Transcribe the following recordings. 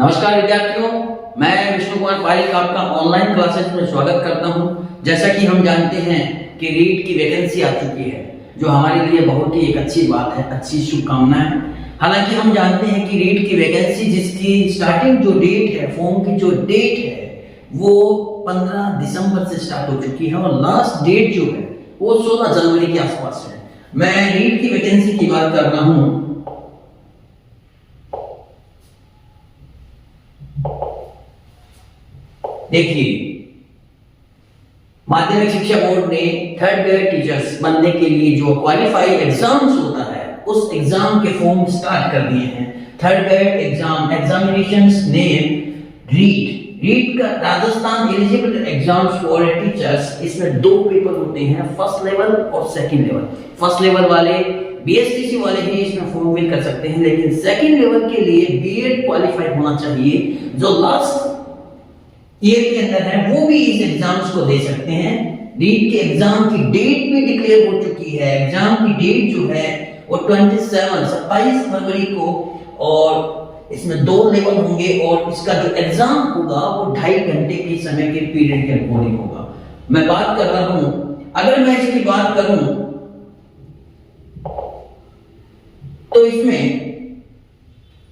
नमस्कार विद्यार्थियों, मैं विष्णु कुमार पारिक आपका ऑनलाइन क्लासेस में स्वागत करता हूं। जैसा कि हम जानते हैं कि रीट की वैकेंसी आ चुकी है, जो हमारे लिए बहुत ही एक अच्छी बात है, अच्छी शुभकामनाएं। हालांकि हम जानते हैं कि रीट की वैकेंसी जिसकी स्टार्टिंग जो डेट है, फॉर्म की जो डेट है वो 15 दिसंबर से स्टार्ट हो चुकी है और लास्ट डेट जो है वो 16 जनवरी के आसपास है। मैं रीट की वैकेंसी की बात कर रहा हूं। देखिए, माध्यमिक शिक्षा बोर्ड ने थर्ड ग्रेड टीचर्स बनने के लिए जो क्वालिफाइड एग्जाम्स होता है उस एग्जाम के फॉर्म स्टार्ट कर दिए हैं। Third grade examinations name REET का Rajasthan eligible exams for teachers. इसमें दो पेपर होते हैं, फर्स्ट लेवल और सेकंड लेवल। फर्स्ट लेवल वाले बीएसटीसी वाले ही इसमें फॉर्म फिल कर सकते हैं, लेकिन सेकंड लेवल के लिए बीएड क्वालिफाइड होना चाहिए। जो लास्ट ईयर के अंदर है वो भी इस एग्जाम्स को दे सकते हैं। रीट के एग्जाम की डेट भी डिक्लेयर हो चुकी है। एग्जाम की डेट जो है वो 27 फरवरी को, और इसमें 2 लेवल होंगे और इसका जो एग्जाम होगा वो 2.5 घंटे के समय के पीरियड के अकॉर्डिंग होगा। मैं बात कर रहा हूं, अगर मैं इसकी बात करूं तो इसमें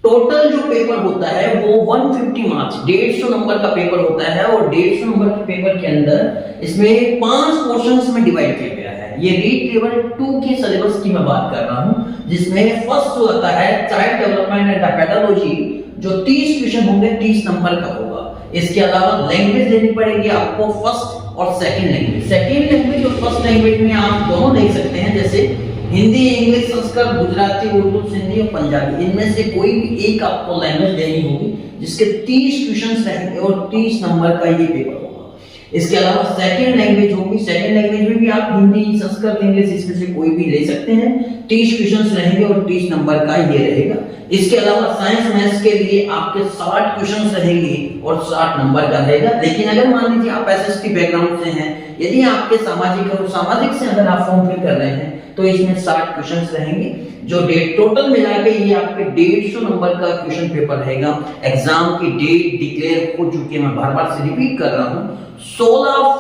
टोटल जो पेपर होता है वो 150 मार्क्स 150 नंबर का पेपर होता है, और 150 नंबर के पेपर के अंदर इसमें 5 पोर्शंस में डिवाइड किया गया है। ये रीट लेवल 2 के सिलेबस की मैं बात कर रहा हूं, जिसमें फर्स्ट जो होता है चाइल्ड डेवलपमेंट एंड पेडागोजी, जो 30 क्वेश्चन होंगे, 30 नंबर का होगा। इसके अलावा लैंग्वेज देनी पड़ेगी आपको, फर्स्ट और सेकंड लैंग्वेज। सेकंड लैंग्वेज और फर्स्ट लैंग्वेज में आप दोनों देख सकते हैं, जैसे हिंदी, इंग्लिश, संस्कृत, गुजराती, उर्दू, सिंधी और पंजाबी। इनमें से कोई भी एक आपको लैंग्वेज देनी होगी, जिसके 30 क्वेश्चंस रहेंगे और 30 नंबर का ये पेपर होगा। इसके अलावा सेकंड लैंग्वेज होगी। सेकंड लैंग्वेज में भी आप हिंदी, संस्कृत, इंग्लिश इसमें से कोई भी ले सकते हैं। 30 क्वेश्चंस रहेंगे और 30 नंबर का ये रहेगा। इसके अलावा साइंस मैथ्स के लिए आपके 60 क्वेश्चंस रहेंगे और 60 नंबर का रहेगा। लेकिन अगर मान लीजिए आप एसएसटी बैकग्राउंड से हैं, यदि आपके सामाजिक से अगर आप फॉर्म फिल कर रहे हैं तो इसमें 60 क्वेश्चंस रहेंगे, जो डेट टोटल मिला के ये आपके 150 नंबर का क्वेश्चन पेपर रहेगा। एग्जाम की डेट डिक्लेयर हो चुकी है, मैं बार-बार से रिपीट कर रहा हूं, 16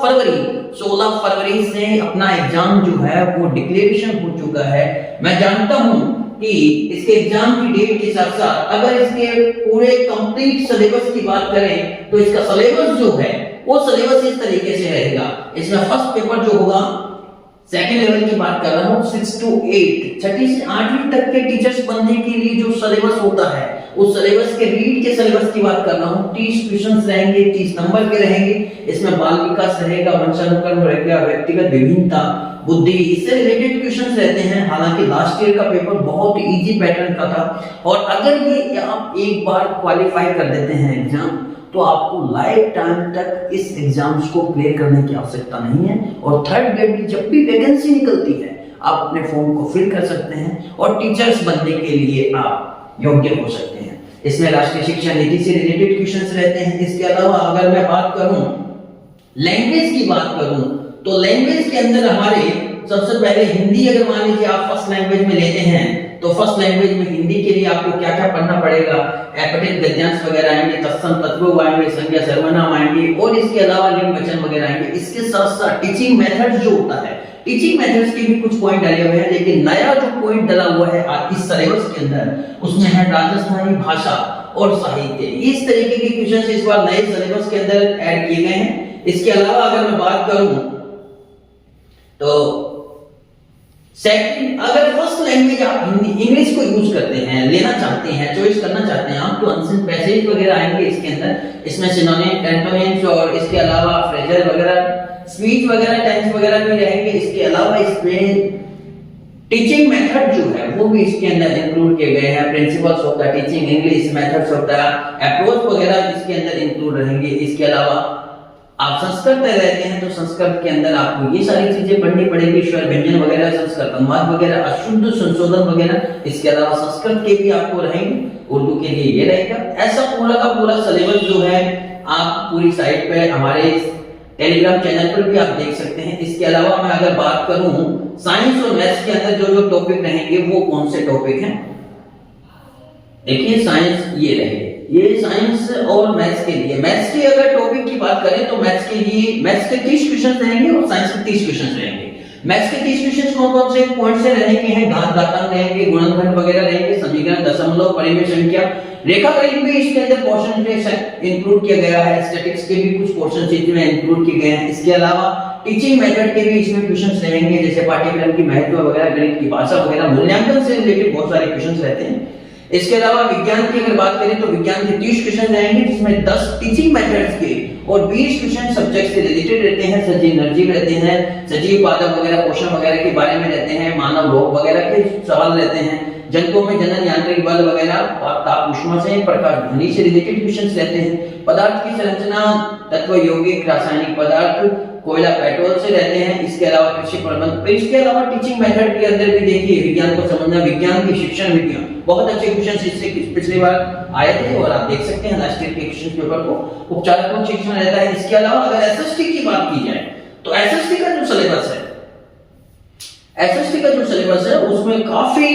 फरवरी से अपना एग्जाम जो है वो डिक्लेरेशन हो चुका है। मैं जानता हूं कि इसके एग्जाम की डेट के साथ साथ अगर इसके पूरे कंप्लीट सिलेबस की बात करें तो इसका सिलेबस जो है वो सिलेबस इस तरीके से रहेगा। इसमें फर्स्ट पेपर जो होगा, सेकंड लेवल की बात कर रहा हूं, 6 to 8 छठी से 8वीं तक के टीचर्स बनने के लिए जो सिलेबस होता है उस सिलेबस के रीट के सिलेबस की बात कर रहा हूं। 30 क्वेश्चंस रहेंगे, 30 नंबर के रहेंगे। इसमें बाल विकास रहेगा, वंशानुक्रम रहेगा, व्यक्तिगत विभिन्नता, बुद्धि, इससे रिलेटेड क्वेश्चंस रहते हैं। हालांकि लास्ट ईयर का पेपर बहुत इजी पैटर्न का था, और अगर ये आप एक बार क्वालिफाई कर देते हैं एग्जाम, तो आपको लाइफ टाइम तक इस एग्जाम्स को क्लियर करने की आवश्यकता नहीं है। और थर्ड ग्रेड की जब भी वैकेंसी निकलती है आप अपने फॉर्म को फिल कर सकते हैं और टीचर्स बनने के लिए आप योग्य हो सकते हैं। इसमें राष्ट्रीय शिक्षा नीति से रिलेटेड क्वेश्चंस रहते हैं। इसके अलावा अगर मैं बात करूं लैंग्वेज की बात करूं तो लैंग्वेज के अंदर हमारे सबसे पहले हिंदी, अगर मान लीजिए आप फर्स्ट लैंग्वेज में लेते हैं तो फर्स्ट लैंग्वेज में हिंदी के लिए आपको क्या क्या पढ़ना पड़ेगा, एपिटेट, गद्यांश वगैरह आएंगे, तत्सम, तत्व आएंगे, संज्ञा, सर्वनाम आएंगे, और इसके अलावा लिंग, वचन वगैरह आएंगे। इसके साथ साथ टीचिंग मेथड्स जो होता है, टीचिंग मेथड्स के भी कुछ पॉइंट डाले हुए हैं, लेकिन नया जो पॉइंट डाला हुआ है इस सिलेबस के अंदर उसमें है राजस्थानी भाषा और साहित्य। इस तरीके के क्वेश्चंस इस बार नए सिलेबस के अंदर ऐड किए गए हैं। इसके अलावा अगर मैं बात करूं तो सेकंड, अगर फर्स्ट लैंग्वेज आप हिंदी, इंग्लिश को यूज करते हैं, लेना चाहते हैं, चॉइस करना चाहते हैं आप, तो अनसेंट पैसेज वगैरह आएंगे इसके अंदर। इसमें सिनोनिम, एंटोनिम्स और इसके अलावा फ्रेजल वगैरह, स्पीच वगैरह, टेंस वगैरह भी रहेंगे। इसके अलावा इसमें टीचिंग मेथड जो है वो भी इसके अंदर इंक्लूड किए गए हैं। प्रिंसिपल्स होता है टीचिंग, इंग्लिश मेथड्स होता है, अप्रोच वगैरह इसके अंदर इंक्लूड रहेंगे। इसके अलावा आप संस्कृत में रहते हैं तो संस्कृत के अंदर आपको ये सारी चीजें पढ़नी पड़ेगी, स्वर व्यंजन वगैरह, संस्कृत अनुवाद वगैरह, अशुद्ध संशोधन वगैरह। इसके अलावा संस्कृत के भी आपको रहेंगे, उर्दू के लिए ये रहेगा। ऐसा पूरा का पूरा सिलेबस जो है आप पूरी साइट पे हमारे टेलीग्राम चैनल पर भी आप देख सकते हैं। इसके अलावा मैं अगर बात करूं साइंस और मैथ्स के अंदर जो जो टॉपिक रहेंगे वो कौन से टॉपिक हैं, देखिए साइंस ये रहेंगे, ये साइंस और मैथ्स के लिए। मैथ्स की अगर टॉपिक की बात करें तो मैथ्स के लिए मैथ्स के 30 क्वेश्चन रहेंगे और साइंस के 30 क्वेश्चन रहेंगे। मैथ्स के 30 क्वेश्चन कौन कौन से पॉइंट से रहने के हैं? घात, घातांक रहेंगे, गुणनखंड वगैरह रहेंगे, समीकरण, दशमलव, परिमेय संख्या, रेखाखंड भी इसके अंदर पोर्शन इंक्लूड किया गया है। स्टैटिक्स के भी कुछ पोर्शन इसमें इंक्लूड किए गए हैं। इसके अलावा टीचिंग मेथड के भी इसमें क्वेश्चंस रहेंगे, जैसे पाठ्यक्रम की महत्व वगैरह, गणित की भाषा वगैरह, मूल्यांकन से रिलेटेड बहुत सारे क्वेश्चंस रहते हैं। इसके अलावा विज्ञान की अगर बात करें तो विज्ञान के 30 क्वेश्चन रहेंगे, जिसमें 10 टीचिंग मेथड्स के और 20 क्वेश्चन सब्जेक्ट से रिलेटेड रहते हैं। सजीव निर्जीव रहते हैं, सजीव पादप वगैरह, पोषण वगैरह के बारे में रहते हैं, मानव रोग वगैरह के सवाल रहते हैं, जंतुओं में जनन, यांत्रिक बल वगैरह और ताप ऊष्मा से, प्रकाश ध्वनि से रिलेटेड क्वेश्चंस रहते हैं। पदार्थ की संरचना, तत्व यौगिक, रासायनिक पदार्थ, कोयला, पेट्रोल से रहते हैं। इसके अलावा कृषि प्रबंध। इसके अलावा टीचिंग मेथड के अंदर भी देखिए विज्ञान को समझना, विज्ञान की शिक्षण विज्ञान, बहुत अच्छे क्वेश्चन इससे पिछली बार आए थे और आप देख सकते हैं लास्ट ईयर के क्वेश्चन पेपर को। उपचारात्मक शिक्षण रहता है। इसके अलावा अगर एसएसटी की बात की जाए तो एसएसटी का जो सिलेबस है उसमें काफी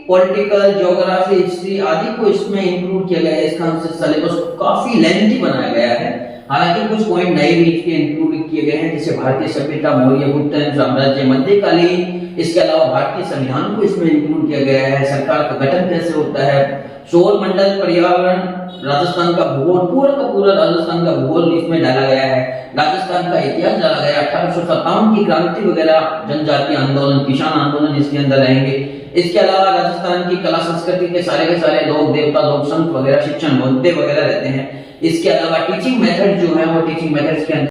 पॉलिटिकल, ज्योग्राफी, हिस्ट्री आदि को इसमें इंक्लूड किया गया है। इसका सिलेबस काफी लेंथी बनाया गया है। हालांकि कुछ पॉइंट नए भी इसके इंक्लूड किए गए हैं, जैसे भारतीय सभ्यता, मौर्य गुप्त साम्राज्य, मध्यकालीन। इसके अलावा भारतीय संविधान को इसमें इंक्लूड किया गया है। सरकार का गठन कैसे होता है, सौर मंडल, पर्यावरण, राजस्थान का भूगोल, पूरा का पूरा राजस्थान का भूगोल इसमें डाला गया है। राजस्थान का इतिहास डाला गया। 1857 की क्रांति वगैरह, जनजातीय आंदोलन, किसान आंदोलन इसके अंदर रहेंगे। इसके अलावा राजस्थान की कला संस्कृति के सारे लोक देवता, लोक संत वगैरह, शिक्षण मुद्दे वगैरह रहते हैं। इसके अलावा टीचिंग मेथड जो है वो टीचिंग मेथड्स के